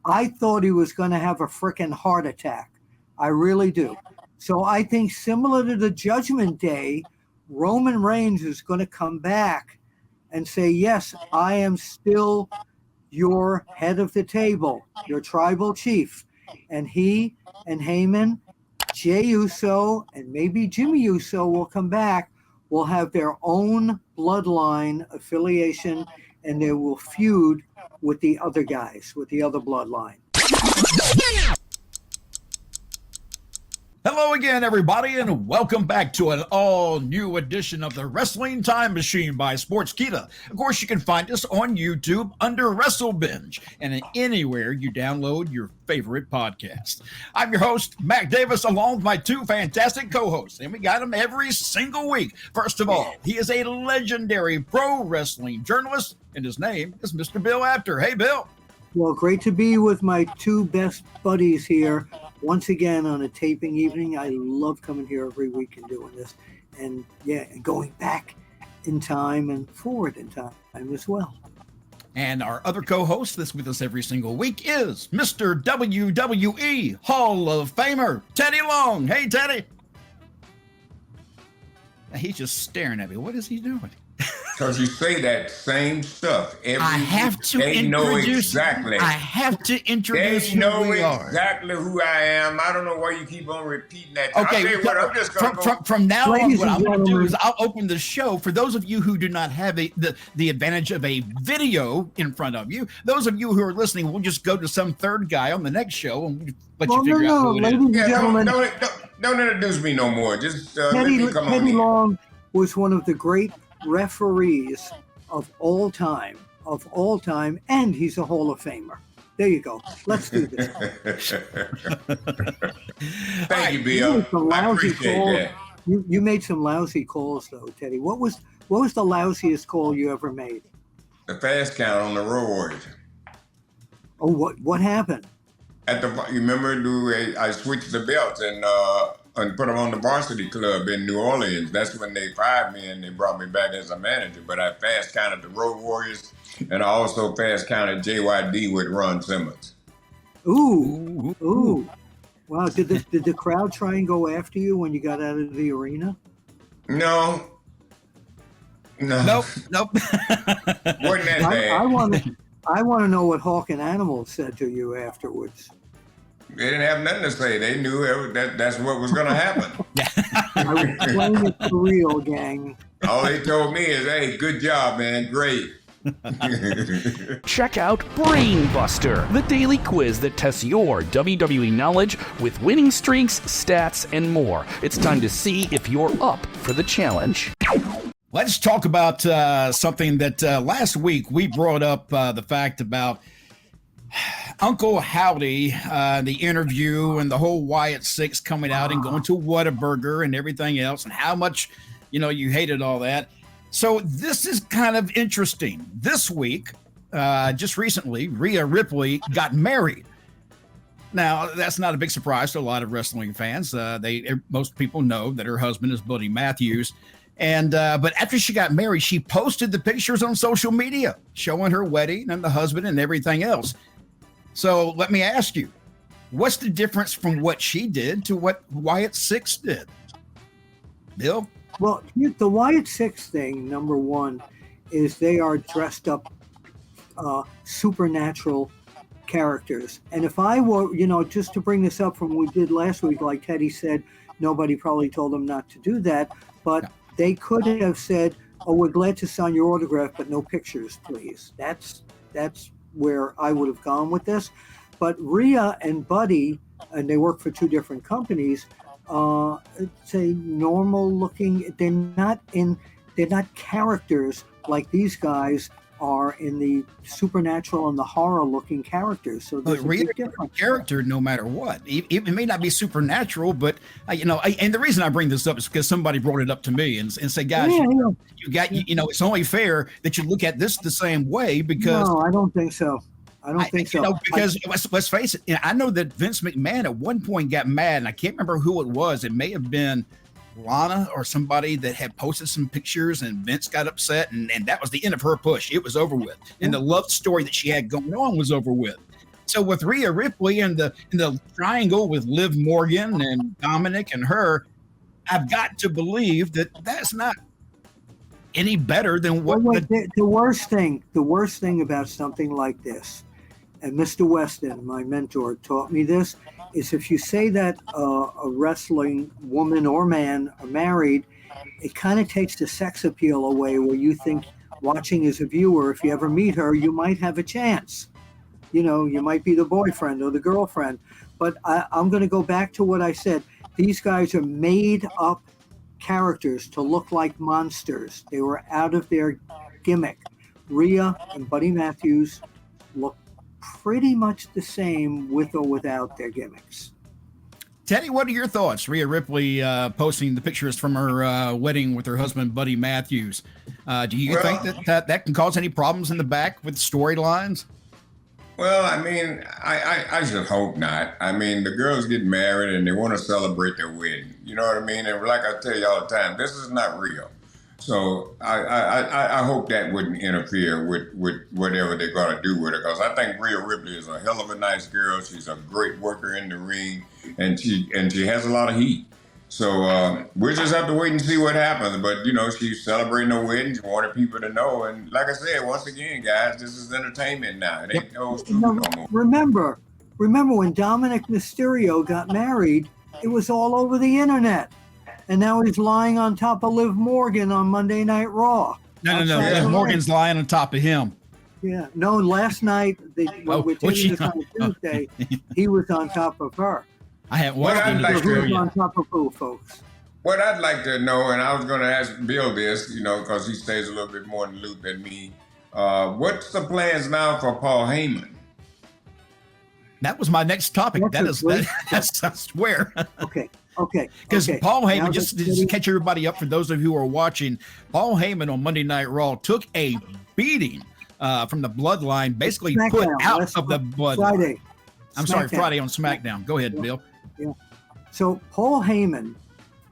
I thought he was going to have a freaking heart attack. I really do. So I think similar to the Judgment Day, Roman Reigns is going to come back and say, yes, I am still your head of the table, your tribal chief. And he and Heyman, Jey Uso, and maybe Jimmy Uso will come back, will have their own bloodline affiliation, and they will feud with the other guys, with the other bloodline. Hello again, everybody, and welcome back to an all-new edition of the Wrestling Time Machine by Sportskeeda. Of course, you can find us on YouTube under WrestleBinge and anywhere you download your favorite podcast. I'm your host, Mac Davis, along with my two fantastic co-hosts, and we got them every single week. First of all, he is a legendary pro wrestling journalist, and his name is Mr. Bill Apter. Hey, Bill. Well, great to be with my two best buddies here once again on a taping evening. I love coming here every week and doing this. And yeah, and going back in time and forward in time as well. And our other co-host that's with us every single week is Mr. WWE Hall of Famer, Teddy Long. Hey, Teddy. He's just staring at me. What is he doing? Because you say that same stuff every I have to they introduce. know exactly. I have to introduce. They know who we exactly who I am. I don't know why you keep on repeating that. Okay, I'll tell you what, I'm just gonna from now on, Ladies what and I'm going to do gentlemen. is I'll open the show for those of you who do not have the advantage of a video in front of you. Those of you who are listening, we'll just go to some third guy on the next show and let you figure out who it ladies is. and Yeah, gentlemen, don't introduce me no more. Just let me come on Teddy in. Long was one of the great referees of all time, and he's a Hall of Famer. There you go. Let's do this. Thank you, You Bill. made some I lousy appreciate calls. that. You made some lousy calls though, Teddy. What was the lousiest call you ever made? The fast count on the Road Warriors. Oh, what happened? You remember I switched the belts and put them on the varsity club in New Orleans. That's when they fired me and they brought me back as a manager. But I fast counted the Road Warriors, and I also fast counted JYD with Ron Simmons. Ooh. Wow, did the crowd try and go after you when you got out of the arena? No. Nope. Wasn't that bad. I want to know what Hawk and Animal said to you afterwards. They didn't have nothing to say. They knew that's what was going to happen. I was playing it for real, gang. All they told me is, hey, good job, man. Great. Check out BrainBuster, the daily quiz that tests your WWE knowledge with winning streaks, stats, and more. It's time to see if you're up for the challenge. Let's talk about something that last week we brought up the fact about Uncle Howdy, the interview and the whole Wyatt Six coming out and going to Whataburger and everything else, and how much, you hated all that. So this is kind of interesting. This week, just recently, Rhea Ripley got married. Now, that's not a big surprise to a lot of wrestling fans. Most people know that her husband is Buddy Matthews. And but after she got married, she posted the pictures on social media showing her wedding and the husband and everything else. So let me ask you, what's the difference from what she did to what Wyatt Six did? Bill? Well, the Wyatt Six thing, number one, is they are dressed up supernatural characters. And if I were, just to bring this up from what we did last week, like Teddy said, nobody probably told them not to do that, but they could have said, oh, we're glad to sign your autograph, but no pictures, please. That's where I would have gone with this. But Rhea and Buddy, and they work for two different companies, it's a normal looking, they're not characters like these guys are in the supernatural and the horror looking characters. So there's a big difference. Character, no matter what. It may not be supernatural, but and the reason I bring this up is because somebody brought it up to me and said, guys, you got, it's only fair that you look at this the same way, because no, I don't think so. I don't think so. Because let's face it, I know that Vince McMahon at one point got mad, and I can't remember who it was. It may have been Lana or somebody that had posted some pictures, and Vince got upset, and that was the end of her push. It was over with. And the love story that she had going on was over with. So with Rhea Ripley and the triangle with Liv Morgan and Dominic and her, I've got to believe that that's not any better than what the worst thing about something like this, and Mr. Weston, my mentor, taught me this, is if you say that a wrestling woman or man are married, it kind of takes the sex appeal away, where you think, watching as a viewer, if you ever meet her, you might have a chance. You know, you might be the boyfriend or the girlfriend. But I'm going to go back to what I said. These guys are made up characters to look like monsters. They were out of their gimmick. Rhea and Buddy Matthews look pretty much the same with or without their gimmicks. Teddy, what are your thoughts? Rhea Ripley posting the pictures from her wedding with her husband, Buddy Matthews. Do you think that can cause any problems in the back with storylines? Well, I mean, I should hope not. I mean, the girls get married and they want to celebrate their wedding. You know what I mean? And like I tell you all the time, this is not real. So I hope that wouldn't interfere with whatever they're going to do with her, because I think Rhea Ripley is a hell of a nice girl. She's a great worker in the ring, and she has a lot of heat. So we'll just have to wait and see what happens. But, you know, she's celebrating her wedding. She wanted people to know. And like I said, once again, guys, this is entertainment now. It ain't no more. Remember when Dominic Mysterio got married, it was all over the internet. And now he's lying on top of Liv Morgan on Monday Night Raw. No. Liv Morgan's lying on top of him. Yeah. No, last night, when we're taking this on Tuesday, he was on top of her. I haven't watched who's on top of who, folks? What I'd like to know, and I was going to ask Bill this, you know, because he stays a little bit more in the loop than me. What's the plans now for Paul Heyman? That was my next topic. That's I swear. Okay. Because Paul Heyman, just to catch everybody up, for those of you who are watching, Paul Heyman on Monday Night Raw took a beating from the Bloodline, basically put out of the Bloodline. Friday on SmackDown. Go ahead, Bill. Yeah. So Paul Heyman,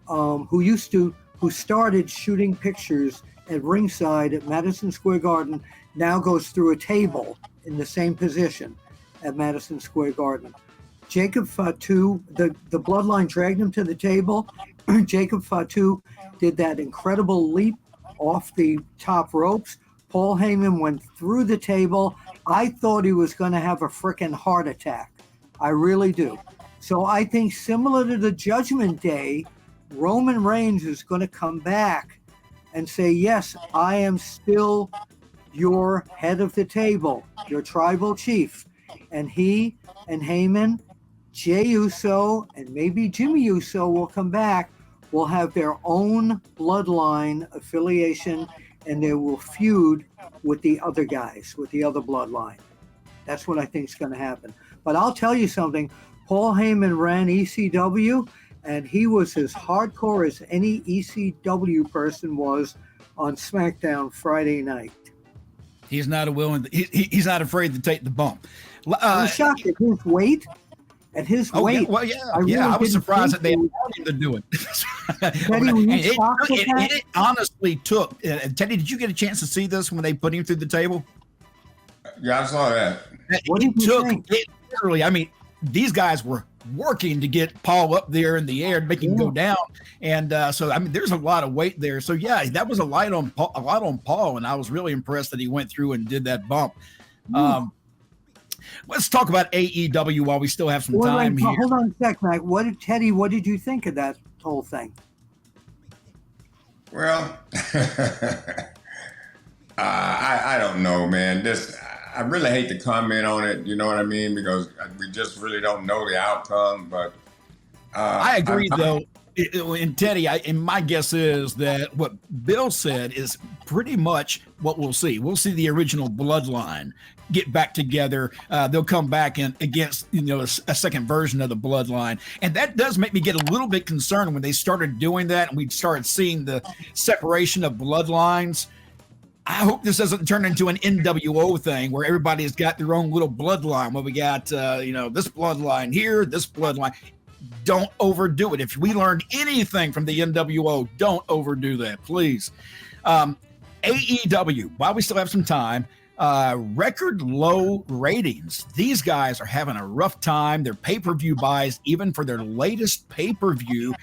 who started shooting pictures at ringside at Madison Square Garden, now goes through a table in the same position at Madison Square Garden. Jacob Fatu, the Bloodline dragged him to the table. Jacob Fatu did that incredible leap off the top ropes. Paul Heyman went through the table. I thought he was going to have a freaking heart attack. I really do. So I think, similar to the Judgment Day, Roman Reigns is going to come back and say, yes, I am still your head of the table, your tribal chief. And he and Heyman, Jey Uso, and maybe Jimmy Uso will come back, will have their own Bloodline affiliation, and they will feud with the other guys, with the other Bloodline. That's what I think is going to happen. But I'll tell you something. Paul Heyman ran ECW, and he was as hardcore as any ECW person was on SmackDown Friday night. He's not he's not afraid to take the bump. I'm shocked at his weight. At his weight. I was surprised that they allowed him to do it. Teddy, it honestly took. Teddy, did you get a chance to see this when they put him through the table? Yeah, I saw that. What did you think? Literally, I mean, these guys were working to get Paul up there in the air and make him go down, and so I mean, there's a lot of weight there. So yeah, that was a lot on Paul, and I was really impressed that he went through and did that bump. Let's talk about AEW while we still have some time here. Hold on a sec, Mac. What did you think of that whole thing? Well, I don't know, man. I really hate to comment on it, you know what I mean? Because we just really don't know the outcome. But I agree, though. And Teddy, my guess is that what Bill said is pretty much what we'll see. We'll see the original Bloodline get back together. They'll come back against a second version of the Bloodline, and that does make me get a little bit concerned when they started doing that, and we started seeing the separation of bloodlines. I hope this doesn't turn into an NWO thing where everybody's got their own little bloodline. Where we got this bloodline here, this bloodline. Don't overdo it. If we learned anything from the NWO, don't overdo that, please. AEW, while we still have some time, record low ratings. These guys are having a rough time. Their pay-per-view buys, even for their latest pay-per-view,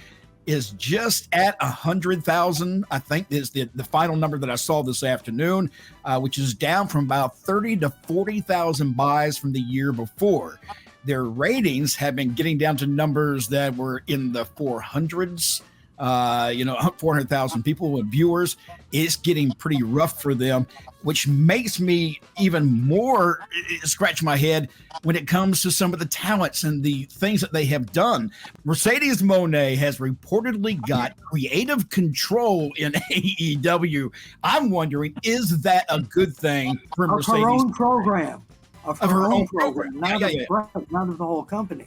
is just at 100,000. I think is the final number that I saw this afternoon, which is down from about 30 to 40,000 buys from the year before. Their ratings have been getting down to numbers that were in the 400s. 400,000 people with viewers. It's getting pretty rough for them, which makes me even more scratch my head when it comes to some of the talents and the things that they have done. Mercedes Mone has reportedly got creative control in AEW. I'm wondering, is that a good thing for Mercedes? Her own program. Of her own program. Not of the whole company.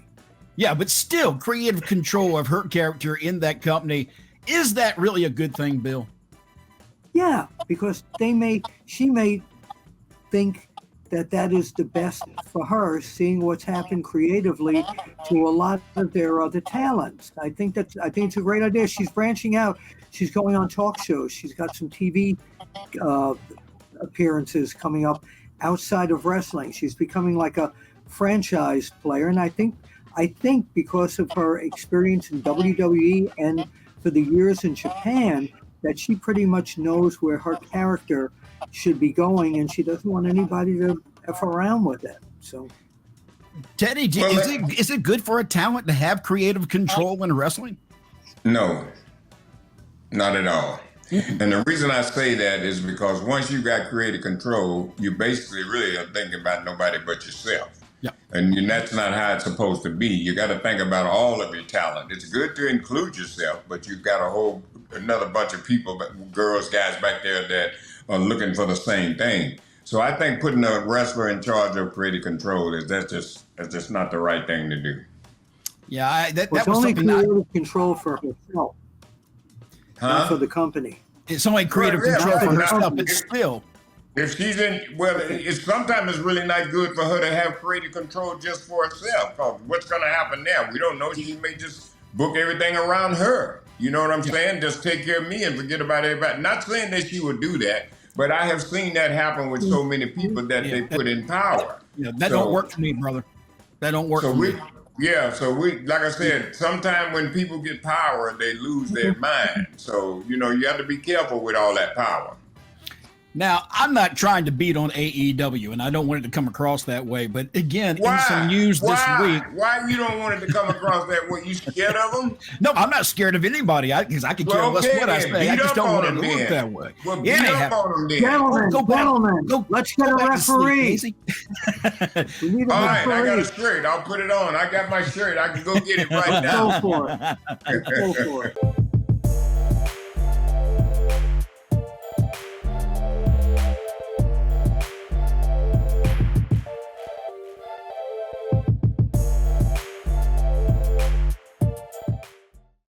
Yeah, but still, creative control of her character in that company. Is that really a good thing, Bill? Yeah, because she may think that is the best for her, seeing what's happened creatively to a lot of their other talents. I think it's a great idea. She's branching out. She's going on talk shows. She's got some TV appearances coming up outside of wrestling. She's becoming like a franchise player, and I think because of her experience in WWE and for the years in Japan, that she pretty much knows where her character should be going, and she doesn't want anybody to F around with it. So, Teddy, is it good for a talent to have creative control in wrestling? No, not at all. And the reason I say that is because once you got creative control, you basically really are thinking about nobody but yourself. Yeah. And that's not how it's supposed to be. You got to think about all of your talent. It's good to include yourself, but you've got another bunch of people, girls, guys back there that are looking for the same thing. So I think putting a wrestler in charge of creative control that's just not the right thing to do. Yeah, that was only something creative control for herself, not for the company. It's only creative control for herself, but still. If she's sometimes it's really not good for her to have creative control just for herself. Because what's going to happen now? We don't know. She may just book everything around her. You know what I'm saying? Just take care of me and forget about everybody. Not saying that she would do that, but I have seen that happen with so many people that they put in power. Yeah, that don't work for me, brother. That don't work for me. So like I said, sometimes when people get power, they lose their mind. So, you have to be careful with all that power. Now, I'm not trying to beat on AEW, and I don't want it to come across that way. But again, in some news this week. Why you don't want it to come across that way? You scared of them? No, I'm not scared of anybody because I could care less what I say. I just don't want it to look that way. Well, beat up on them then. Gentlemen, let's get a referee. We need a referee. I got a shirt. I'll put it on. I got my shirt. I can go get it right now. Go for it.